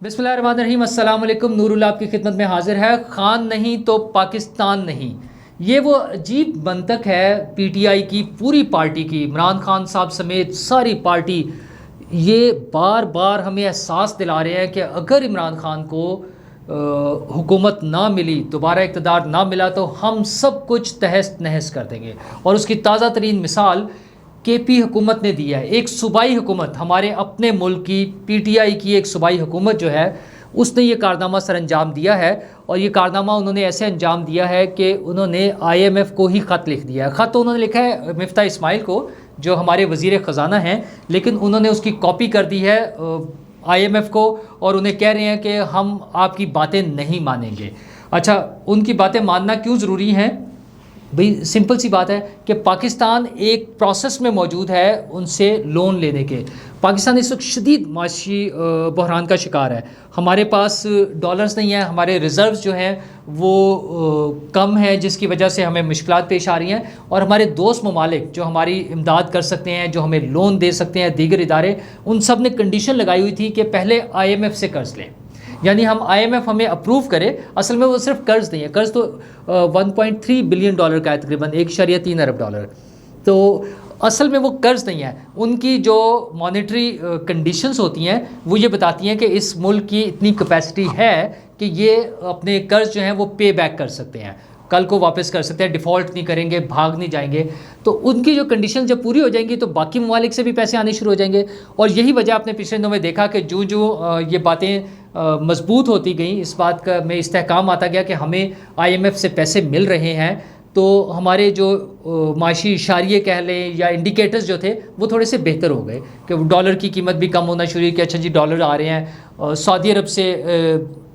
بسم اللہ الرحمن الرحیم، السلام علیکم۔ نور اللہ آپ کی خدمت میں حاضر ہے۔ خان نہیں تو پاکستان نہیں، یہ وہ عجیب منطق ہے پی ٹی آئی کی پوری پارٹی کی، عمران خان صاحب سمیت ساری پارٹی یہ بار بار ہمیں احساس دلا رہے ہیں کہ اگر عمران خان کو حکومت نہ ملی، دوبارہ اقتدار نہ ملا تو ہم سب کچھ تہس نہس کر دیں گے۔ اور اس کی تازہ ترین مثال کے پی حکومت نے دیا ہے، ایک صوبائی حکومت، ہمارے اپنے ملک کی پی ٹی آئی کی ایک صوبائی حکومت جو ہے اس نے یہ کارنامہ سر انجام دیا ہے۔ اور یہ کارنامہ انہوں نے ایسے انجام دیا ہے کہ انہوں نے آئی ایم ایف کو ہی خط لکھ دیا ہے۔ خط انہوں نے لکھا ہے مفتاح اسماعیل کو جو ہمارے وزیر خزانہ ہیں، لیکن انہوں نے اس کی کاپی کر دی ہے آئی ایم ایف کو، اور انہیں کہہ رہے ہیں کہ ہم آپ کی باتیں نہیں مانیں گے۔ اچھا، ان کی باتیں ماننا کیوں ضروری ہیں؟ بھئی سمپل سی بات ہے کہ پاکستان ایک پروسیس میں موجود ہے ان سے لون لینے کے۔ پاکستان اس وقت شدید معاشی بحران کا شکار ہے، ہمارے پاس ڈالرز نہیں ہیں، ہمارے ریزروز جو ہیں وہ کم ہیں، جس کی وجہ سے ہمیں مشکلات پیش آ رہی ہیں، اور ہمارے دوست ممالک جو ہماری امداد کر سکتے ہیں، جو ہمیں لون دے سکتے ہیں، دیگر ادارے، ان سب نے کنڈیشن لگائی ہوئی تھی کہ پہلے آئی ایم ایف سے قرض لیں، یعنی ہم آئی ایم ایف ہمیں اپروو کرے۔ اصل میں وہ صرف قرض نہیں ہے، قرض تو 1.3 بلین ڈالر کا ہے، تقریباً 1.3 ارب ڈالر، تو اصل میں وہ قرض نہیں ہے۔ ان کی جو مانیٹری کنڈیشنز ہوتی ہیں وہ یہ بتاتی ہیں کہ اس ملک کی اتنی کیپیسٹی ہے کہ یہ اپنے قرض جو ہیں وہ پے بیک کر سکتے ہیں، کل کو واپس کر سکتے ہیں، ڈیفالٹ نہیں کریں گے، بھاگ نہیں جائیں گے۔ تو ان کی جو کنڈیشن جب پوری ہو جائیں گی تو باقی ممالک سے بھی پیسے آنے شروع ہو جائیں گے۔ اور یہی وجہ آپ نے پچھلے دنوں میں دیکھا کہ جو یہ باتیں مضبوط ہوتی گئیں، اس بات کا میں استحکام آتا گیا کہ ہمیں آئی ایم ایف سے پیسے مل رہے ہیں، تو ہمارے جو معاشی اشاریے کہہ لیں یا انڈیکیٹرز جو تھے وہ تھوڑے سے بہتر ہو گئے کہ ڈالر کی قیمت بھی کم ہونا شروع ہوئی کہ اچھا جی ڈالر آ رہے ہیں۔ سعودی عرب سے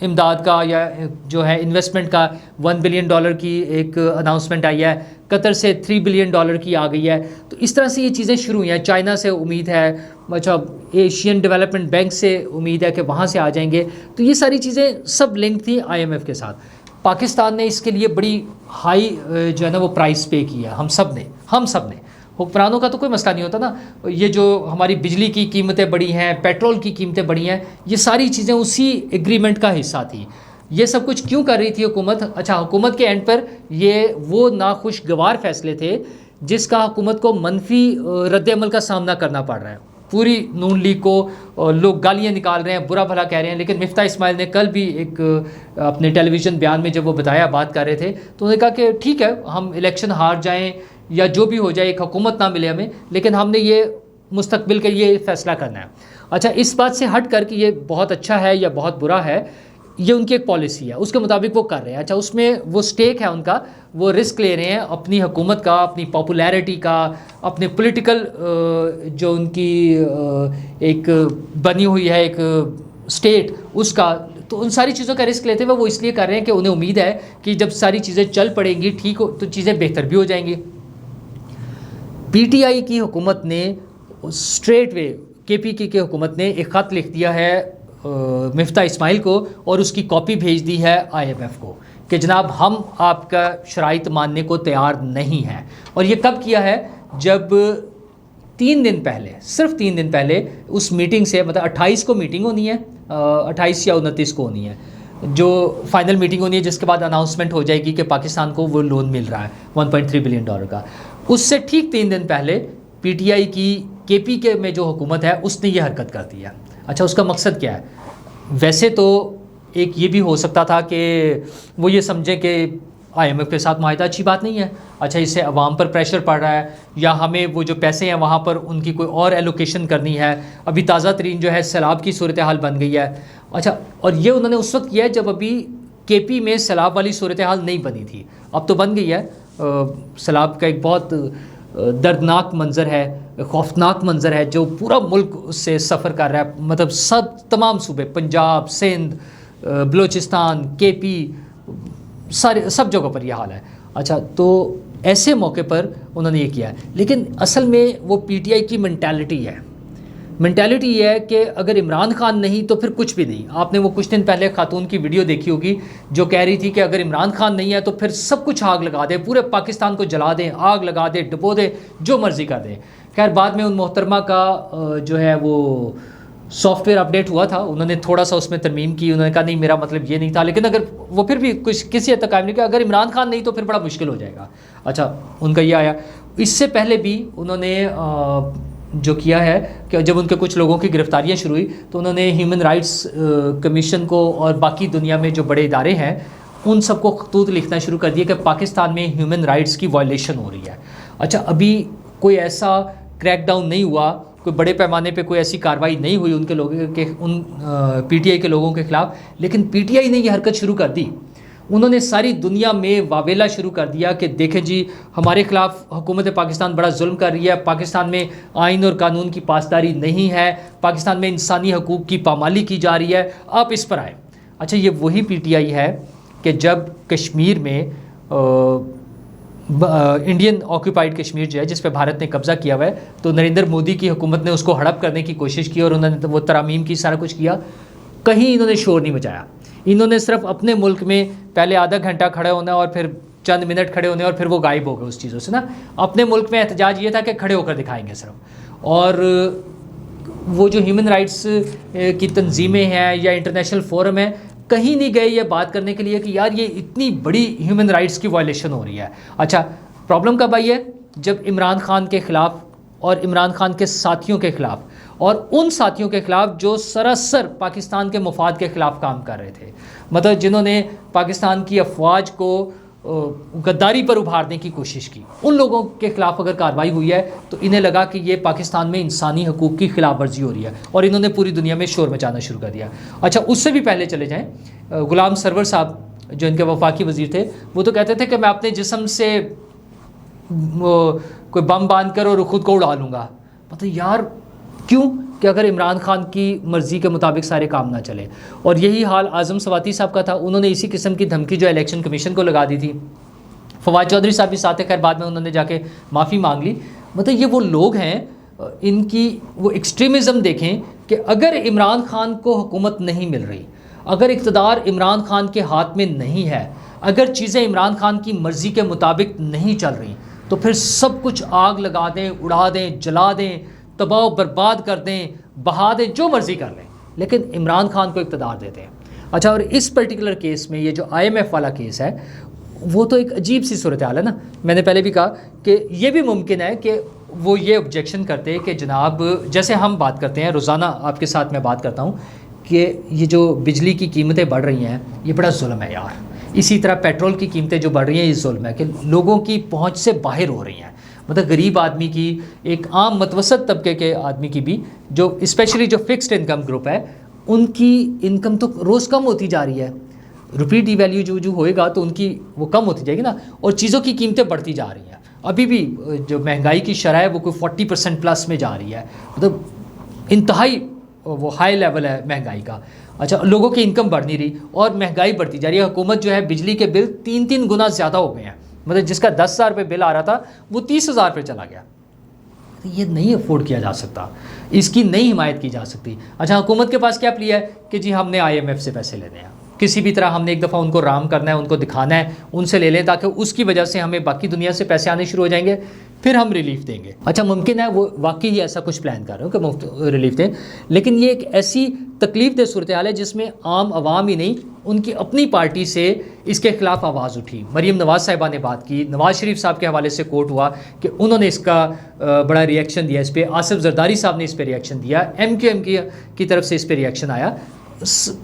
امداد کا یا جو ہے انویسٹمنٹ کا 1 بلین ڈالر کی ایک اناؤنسمنٹ آئی ہے، قطر سے 3 بلین ڈالر کی آ گئی ہے۔ تو اس طرح سے یہ چیزیں شروع ہوئی ہیں۔ چائنا سے امید ہے، اچھا ایشین ڈیولپمنٹ بینک سے امید ہے کہ وہاں سے آ جائیں گے۔ تو یہ ساری چیزیں سب لنک تھیں آئی ایم ایف کے ساتھ۔ پاکستان نے اس کے لیے بڑی ہائی جو ہے نا وہ پرائس پے کیا ہے، ہم سب نے۔ حکمرانوں کا تو کوئی مسئلہ نہیں ہوتا نا، یہ جو ہماری بجلی کی قیمتیں بڑھی ہیں، پیٹرول کی قیمتیں بڑھی ہیں، یہ ساری چیزیں اسی ایگریمنٹ کا حصہ تھیں۔ یہ سب کچھ کیوں کر رہی تھی حکومت؟ اچھا، حکومت کے اینڈ پر یہ وہ ناخوشگوار فیصلے تھے جس کا حکومت کو منفی رد عمل کا سامنا کرنا پڑ رہا ہے۔ پوری نون لیگ کو لوگ گالیاں نکال رہے ہیں، برا بھلا کہہ رہے ہیں، لیکن مفتاح اسماعیل نے کل بھی ایک اپنے ٹیلی ویژن بیان میں جب وہ بتایا، بات کر رہے تھے، تو انہوں نے کہا کہ ٹھیک ہے ہم الیکشن ہار جائیں یا جو بھی ہو جائے، ایک حکومت نہ ملے ہمیں، لیکن ہم نے یہ مستقبل کا یہ فیصلہ کرنا ہے۔ اچھا، اس بات سے ہٹ کر کہ یہ بہت اچھا ہے یا بہت برا ہے، یہ ان کی ایک پالیسی ہے، اس کے مطابق وہ کر رہے ہیں۔ اچھا، اس میں وہ سٹیک ہے ان کا، وہ رسک لے رہے ہیں اپنی حکومت کا، اپنی پاپولیرٹی کا، اپنے پولیٹیکل جو ان کی ایک بنی ہوئی ہے ایک سٹیٹ اس کا، تو ان ساری چیزوں کا رسک لیتے ہوئے وہ اس لیے کر رہے ہیں کہ انہیں امید ہے کہ جب ساری چیزیں چل پڑیں گی ٹھیک ہو تو چیزیں بہتر بھی ہو جائیں گی۔ پی ٹی آئی کی حکومت نے اسٹریٹ وے کے پی کی حکومت نے ایک خط لکھ دیا ہے مفتاح اسماعیل کو، اور اس کی کاپی بھیج دی ہے آئی ایم ایف کو کہ جناب ہم آپ کا شرائط ماننے کو تیار نہیں ہیں۔ اور یہ کب کیا ہے؟ جب 3 دن پہلے، صرف 3 دن پہلے اس میٹنگ سے، مطلب 28 کو میٹنگ ہونی ہے، 28 یا 29 کو ہونی ہے جو فائنل میٹنگ ہونی ہے، جس کے بعد اناؤنسمنٹ ہو جائے گی کہ پاکستان کو وہ لون مل رہا ہے 1.3 بلین ڈالر کا۔ اس سے ٹھیک 3 دن پہلے پی ٹی آئی کی کے پی کے میں جو حکومت ہے اس نے یہ حرکت کر دی ہے۔ اچھا، اس کا مقصد کیا ہے؟ ویسے تو ایک یہ بھی ہو سکتا تھا کہ وہ یہ سمجھیں کہ آئی ایم ایف کے ساتھ معاہدہ اچھی بات نہیں ہے، اچھا اس سے عوام پر پریشر پڑ رہا ہے، یا ہمیں وہ جو پیسے ہیں وہاں پر ان کی کوئی اور ایلوکیشن کرنی ہے۔ ابھی تازہ ترین جو ہے سیلاب کی صورتحال بن گئی ہے۔ اچھا، اور یہ انہوں نے اس وقت کیا ہے جب ابھی کے پی میں سیلاب والی صورتحال نہیں بنی تھی، اب تو بن گئی ہے۔ سیلاب کا ایک بہت دردناک منظر ہے، خوفناک منظر ہے، جو پورا ملک اس سے سفر کر رہا ہے، مطلب تمام صوبے، پنجاب، سندھ، بلوچستان، کے پی، سب جگہوں پر یہ حال ہے۔ اچھا، تو ایسے موقع پر انہوں نے یہ کیا ہے، لیکن اصل میں وہ پی ٹی آئی کی مینٹالٹی ہے۔ مینٹالٹی یہ ہے کہ اگر عمران خان نہیں تو پھر کچھ بھی نہیں۔ آپ نے وہ کچھ دن پہلے خاتون کی ویڈیو دیکھی ہوگی جو کہہ رہی تھی کہ اگر عمران خان نہیں ہے تو پھر سب کچھ آگ لگا دیں، پورے پاکستان کو جلا دیں، آگ لگا دیں، ڈبو دیں، جو مرضی کر دیں۔ خیر بعد میں ان محترمہ کا جو ہے وہ سافٹ ویئر اپڈیٹ ہوا تھا, انہوں نے تھوڑا سا اس میں ترمیم کی, انہوں نے کہا نہیں میرا مطلب یہ نہیں تھا, لیکن اگر وہ پھر بھی کچھ کسی حد تک قائم نہیں کیا, اگر عمران خان نہیں تو پھر بڑا مشکل ہو جائے گا. اچھا ان کا یہ آیا. اس سے پہلے بھی انہوں نے جو کیا ہے کہ جب ان کے کچھ لوگوں کی گرفتاریاں شروع ہوئی تو انہوں نے ہیومن رائٹس کمیشن کو اور باقی دنیا میں جو بڑے ادارے ہیں ان سب کو خطوط لکھنا شروع کر دیا کہ پاکستان میں ہیومن رائٹس کی وائلیشن ہو رہی ہے. اچھا ابھی کوئی ایسا کریک ڈاؤن نہیں ہوا, کوئی بڑے پیمانے پہ کوئی ایسی کارروائی نہیں ہوئی ان کے لوگوں کے ان پی ٹی آئی کے لوگوں کے خلاف, لیکن پی ٹی آئی نے یہ حرکت شروع کر دی. انہوں نے ساری دنیا میں واویلا شروع کر دیا کہ دیکھیں جی ہمارے خلاف حکومت پاکستان بڑا ظلم کر رہی ہے, پاکستان میں آئین اور قانون کی پاسداری نہیں ہے, پاکستان میں انسانی حقوق کی پامالی کی جا رہی ہے, آپ اس پر آئیں. اچھا یہ وہی پی ٹی آئی ہے کہ جب کشمیر میں انڈین آکوپائڈ کشمیر جو ہے جس پہ بھارت نے قبضہ کیا ہوا ہے, تو نریندر مودی کی حکومت نے اس کو ہڑپ کرنے کی کوشش کی اور انہوں نے وہ ترامیم کی, سارا کچھ کیا, کہیں انہوں نے شور نہیں مچایا. انہوں نے صرف اپنے ملک میں پہلے آدھا گھنٹہ کھڑے ہونا اور پھر چند منٹ کھڑے ہونے اور پھر وہ غائب ہو گئے اس چیزوں سے نا. اپنے ملک میں احتجاج یہ تھا کہ کھڑے ہو کر دکھائیں گے صرف, اور وہ جو ہیومن رائٹس کی تنظیمیں ہیں یا انٹرنیشنل فورم ہیں کہیں نہیں گئے یہ بات کرنے کے لیے کہ یار یہ اتنی بڑی ہیومن رائٹس کی وائلیشن ہو رہی ہے. اچھا پرابلم کب آئی ہے؟ جب عمران خان کے خلاف اور عمران خان کے ساتھیوں کے خلاف اور ان ساتھیوں کے خلاف جو سراسر پاکستان کے مفاد کے خلاف کام کر رہے تھے, مطلب جنہوں نے پاکستان کی افواج کو غداری پر ابھارنے کی کوشش کی, ان لوگوں کے خلاف اگر کارروائی ہوئی ہے تو انہیں لگا کہ یہ پاکستان میں انسانی حقوق کی خلاف ورزی ہو رہی ہے اور انہوں نے پوری دنیا میں شور مچانا شروع کر دیا. اچھا اس سے بھی پہلے چلے جائیں, غلام سرور صاحب جو ان کے وفاقی وزیر تھے وہ تو کہتے تھے کہ میں اپنے جسم سے کوئی بم باندھ کر اور خود کو اڑا لوں گا. مطلب یار کیوں کہ اگر عمران خان کی مرضی کے مطابق سارے کام نہ چلے. اور یہی حال اعظم سواتی صاحب کا تھا, انہوں نے اسی قسم کی دھمکی جو الیکشن کمیشن کو لگا دی تھی. فواد چودھری صاحب بھی ساتھ خیر بعد میں انہوں نے جا کے معافی مانگ لی. مطلب یہ وہ لوگ ہیں, ان کی وہ ایکسٹریمزم دیکھیں کہ اگر عمران خان کو حکومت نہیں مل رہی, اگر اقتدار عمران خان کے ہاتھ میں نہیں ہے, اگر چیزیں عمران خان کی مرضی کے مطابق نہیں چل رہی تو پھر سب کچھ آگ لگا دیں, اڑا دیں, جلا دیں, تباہ و برباد کر دیں, بہا دیں, جو مرضی کر لیں, لیکن عمران خان کو اقتدار دیتے ہیں. اچھا اور اس پرٹیکولر کیس میں یہ جو آئی ایم ایف والا کیس ہے وہ تو ایک عجیب سی صورتحال ہے نا. میں نے پہلے بھی کہا کہ یہ بھی ممکن ہے کہ وہ یہ آبجیکشن کرتے کہ جناب جیسے ہم بات کرتے ہیں روزانہ, آپ کے ساتھ میں بات کرتا ہوں کہ یہ جو بجلی کی قیمتیں بڑھ رہی ہیں یہ بڑا ظلم ہے یار. اسی طرح پیٹرول کی قیمتیں جو بڑھ رہی ہیں یہ ظلم ہے کہ لوگوں کی پہنچ سے باہر ہو رہی ہیں. مطلب غریب آدمی کی, ایک عام متوسط طبقے کے آدمی کی بھی, جو اسپیشلی جو فکسڈ انکم گروپ ہے, ان کی انکم تو روز کم ہوتی جا رہی ہے. روپی ڈی ویلیو جو ہوئے گا تو ان کی وہ کم ہوتی جائے گی نا, اور چیزوں کی قیمتیں بڑھتی جا رہی ہیں. ابھی بھی جو مہنگائی کی شرح ہے وہ کوئی 40% پلس میں جا رہی ہے, مطلب انتہائی وہ ہائی لیول ہے مہنگائی کا. اچھا لوگوں کی انکم بڑھ نہیں رہی اور مہنگائی بڑھتی جا رہی ہے. حکومت جو ہے بجلی کے بل 3 گنا زیادہ ہو گئے ہیں, مطلب جس کا 10,000 روپے بل آ رہا تھا وہ 30,000 پہ چلا گیا. یہ نہیں افورڈ کیا جا سکتا, اس کی نہیں حمایت کی جا سکتی. اچھا حکومت کے پاس کیا پلیا ہے کہ جی ہم نے آئی ایم ایف سے پیسے لینے ہیں, کسی بھی طرح ہم نے ایک دفعہ ان کو رام کرنا ہے, ان کو دکھانا ہے, ان سے لے لیں تاکہ اس کی وجہ سے ہمیں باقی دنیا سے پیسے آنے شروع ہو جائیں گے, پھر ہم ریلیف دیں گے. اچھا ممکن ہے وہ واقعی ہی ایسا کچھ پلان کر رہے ہو کہ مفت ریلیف دیں, لیکن یہ ایک ایسی تکلیف دہ صورتحال ہے جس میں عام عوام ہی نہیں, ان کی اپنی پارٹی سے اس کے خلاف آواز اٹھی. مریم نواز صاحبہ نے بات کی, نواز شریف صاحب کے حوالے سے کوٹ ہوا کہ انہوں نے اس کا بڑا ری ایکشن دیا اس پہ, آصف زرداری صاحب نے اس پہ ری ایکشن دیا, ایم کیو ایم کی طرف سے اس پہ ری ایکشن آیا.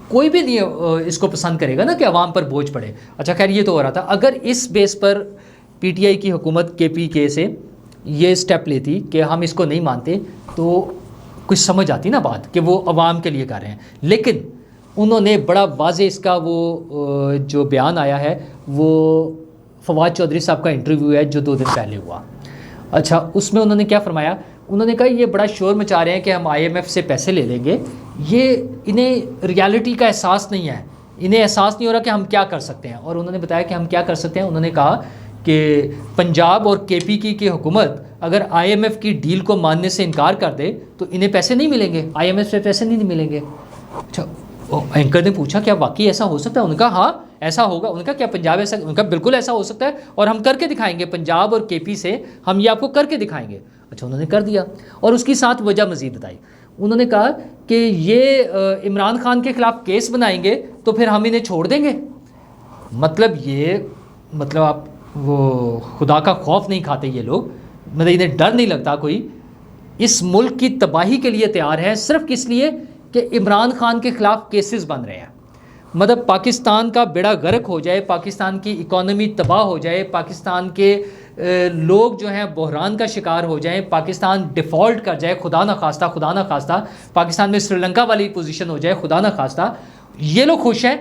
کوئی بھی نہیں اس کو پسند کرے گا نا کہ عوام پر بوجھ پڑے. اچھا خیر یہ تو ہو رہا تھا. اگر اس بیس پر پی ٹی آئی کی حکومت کے پی کے سے یہ سٹیپ لیتی کہ ہم اس کو نہیں مانتے تو کچھ سمجھ آتی نا بات کہ وہ عوام کے لیے کر رہے ہیں, لیکن انہوں نے بڑا واضح اس کا وہ جو بیان آیا ہے وہ فواد چودھری صاحب کا انٹرویو ہے جو 2 دن پہلے ہوا. اچھا اس میں انہوں نے کیا فرمایا, انہوں نے کہا یہ بڑا شور مچا رہے ہیں کہ ہم آئی ایم ایف سے پیسے لے لیں گے, یہ انہیں ریالٹی کا احساس نہیں ہے, انہیں احساس نہیں ہو رہا کہ ہم کیا کر سکتے ہیں. اور انہوں نے بتایا کہ ہم کیا کر سکتے ہیں. انہوں نے کہا کہ پنجاب اور کے پی کی حکومت اگر آئی ایم ایف کی ڈیل کو ماننے سے انکار کر دے تو انہیں پیسے نہیں ملیں گے, آئی ایم ایف سے پیسے نہیں ملیں گے. اچھا اینکر نے پوچھا کیا واقعی ایسا ہو سکتا ہے؟ ان کا ہاں ایسا ہوگا. ان کا کیا پنجاب ایسا؟ ان کا بالکل ایسا ہو سکتا ہے اور ہم کر کے دکھائیں گے, پنجاب اور کے پی سے ہم یہ آپ کو کر کے دکھائیں گے. اچھا انہوں نے کر دیا اور اس کی ساتھ وجہ مزید بتائی. انہوں نے کہا کہ یہ عمران خان کے خلاف کیس بنائیں گے تو پھر ہم انہیں چھوڑ دیں گے. مطلب آپ وہ خدا کا خوف نہیں کھاتے یہ لوگ, مطلب انہیں ڈر نہیں لگتا کوئی. اس ملک کی تباہی کے لیے تیار ہیں صرف کس لیے کہ عمران خان کے خلاف کیسز بن رہے ہیں. مطلب پاکستان کا بیڑا غرق ہو جائے, پاکستان کی اکانومی تباہ ہو جائے, پاکستان کے لوگ جو ہیں بحران کا شکار ہو جائیں, پاکستان ڈیفالٹ کر جائے, خدا نہ خواستہ پاکستان میں سری لنکا والی پوزیشن ہو جائے, خدا نہ خواستہ. یہ لوگ خوش ہیں.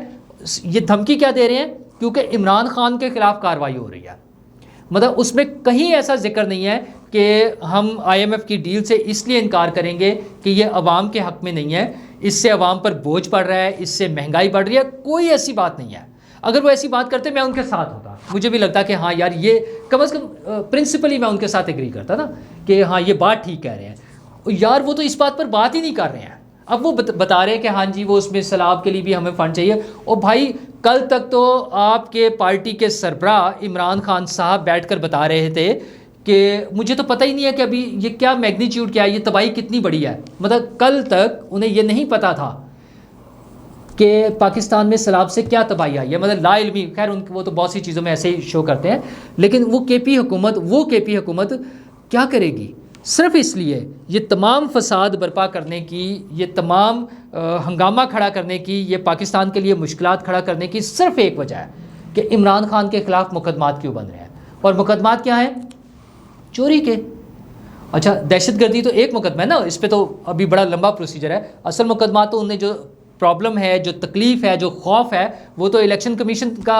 یہ دھمکی کیا دے رہے ہیں؟ کیونکہ عمران خان کے خلاف کارروائی ہو رہی ہے. مطلب اس میں کہیں ایسا ذکر نہیں ہے کہ ہم IMF کی ڈیل سے اس لیے انکار کریں گے کہ یہ عوام کے حق میں نہیں ہے, اس سے عوام پر بوجھ پڑ رہا ہے, اس سے مہنگائی بڑھ رہی ہے. کوئی ایسی بات نہیں ہے. اگر وہ ایسی بات کرتے میں ان کے ساتھ ہوتا, مجھے بھی لگتا کہ ہاں یار یہ کم از کم پرنسپلی میں ان کے ساتھ ایگری کرتا نا کہ ہاں یہ بات ٹھیک کہہ رہے ہیں. یار وہ تو اس بات پر بات ہی نہیں کر رہے ہیں. اب وہ بتا رہے ہیں کہ ہاں جی وہ اس میں سیلاب کے لیے بھی ہمیں فنڈ چاہیے. اور بھائی کل تک تو آپ کے پارٹی کے سربراہ عمران خان صاحب بیٹھ کر بتا رہے تھے کہ مجھے تو پتہ ہی نہیں ہے کہ ابھی یہ کیا میگنیچیوڈ کیا ہے, یہ تباہی کتنی بڑی ہے. مطلب کل تک انہیں یہ نہیں پتا تھا کہ پاکستان میں سیلاب سے کیا تباہی آئی ہے. مطلب لا علمی, خیر وہ تو بہت سی چیزوں میں ایسے ہی شو کرتے ہیں, لیکن وہ کے پی حکومت کیا کرے گی؟ صرف اس لیے یہ تمام فساد برپا کرنے کی, یہ تمام ہنگامہ کھڑا کرنے کی, یہ پاکستان کے لیے مشکلات کھڑا کرنے کی صرف ایک وجہ ہے کہ عمران خان کے خلاف مقدمات کیوں بن رہے ہیں. اور مقدمات کیا ہیں؟ چوری کے. اچھا دہشت گردی تو ایک مقدمہ ہے نا, اس پہ تو ابھی بڑا لمبا پروسیجر ہے. اصل مقدمات تو انہیں جو پرابلم ہے, جو تکلیف ہے, جو خوف ہے, وہ تو الیکشن کمیشن کا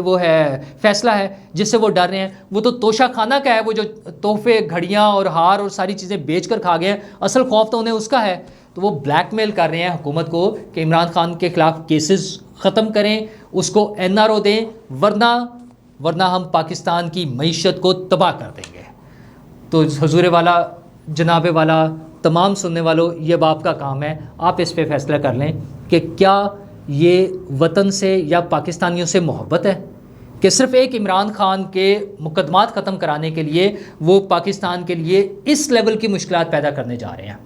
وہ ہے فیصلہ ہے جس سے وہ ڈر رہے ہیں. وہ تو توشہ خانہ کا ہے, وہ جو تحفے, گھڑیاں اور ہار اور ساری چیزیں بیچ کر کھا گئے ہیں. اصل خوف تو انہیں اس کا ہے. تو وہ بلیک میل کر رہے ہیں حکومت کو کہ عمران خان کے خلاف کیسز ختم کریں, اس کو NRO دیں, ورنہ ہم پاکستان کی معیشت کو تباہ کر دیں گے. تو حضور والا, جناب والا, تمام سننے والوں, یہ اب آپ کا کام ہے, آپ اس پہ فیصلہ کر لیں کہ کیا یہ وطن سے یا پاکستانیوں سے محبت ہے کہ صرف ایک عمران خان کے مقدمات ختم کرانے کے لیے وہ پاکستان کے لیے اس لیول کی مشکلات پیدا کرنے جا رہے ہیں.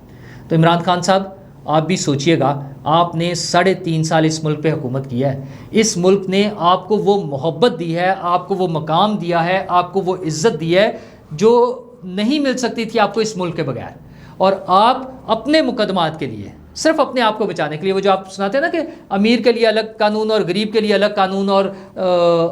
تو عمران خان صاحب آپ بھی سوچئے گا, آپ نے 3.5 سال اس ملک پہ حکومت کی ہے. اس ملک نے آپ کو وہ محبت دی ہے, آپ کو وہ مقام دیا ہے, آپ کو وہ عزت دی ہے جو نہیں مل سکتی تھی آپ کو اس ملک کے بغیر. اور آپ اپنے مقدمات کے لیے, صرف اپنے آپ کو بچانے کے لیے, وہ جو آپ سناتے ہیں نا کہ امیر کے لیے الگ قانون اور غریب کے لیے الگ قانون اور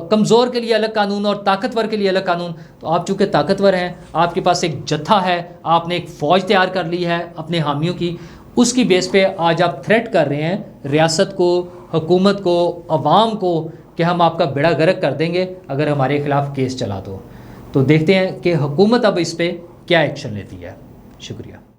کمزور کے لیے الگ قانون اور طاقتور کے لیے الگ قانون, تو آپ چونکہ طاقتور ہیں, آپ کے پاس ایک جتھا ہے, آپ نے ایک فوج تیار کر لی ہے اپنے حامیوں کی, اس کی بیس پہ آج آپ تھریٹ کر رہے ہیں ریاست کو, حکومت کو, عوام کو کہ ہم آپ کا بیڑا غرق کر دیں گے اگر ہمارے خلاف کیس چلا تو دیکھتے ہیں کہ حکومت اب اس پہ کیا ایکشن لیتی ہے. شکریہ.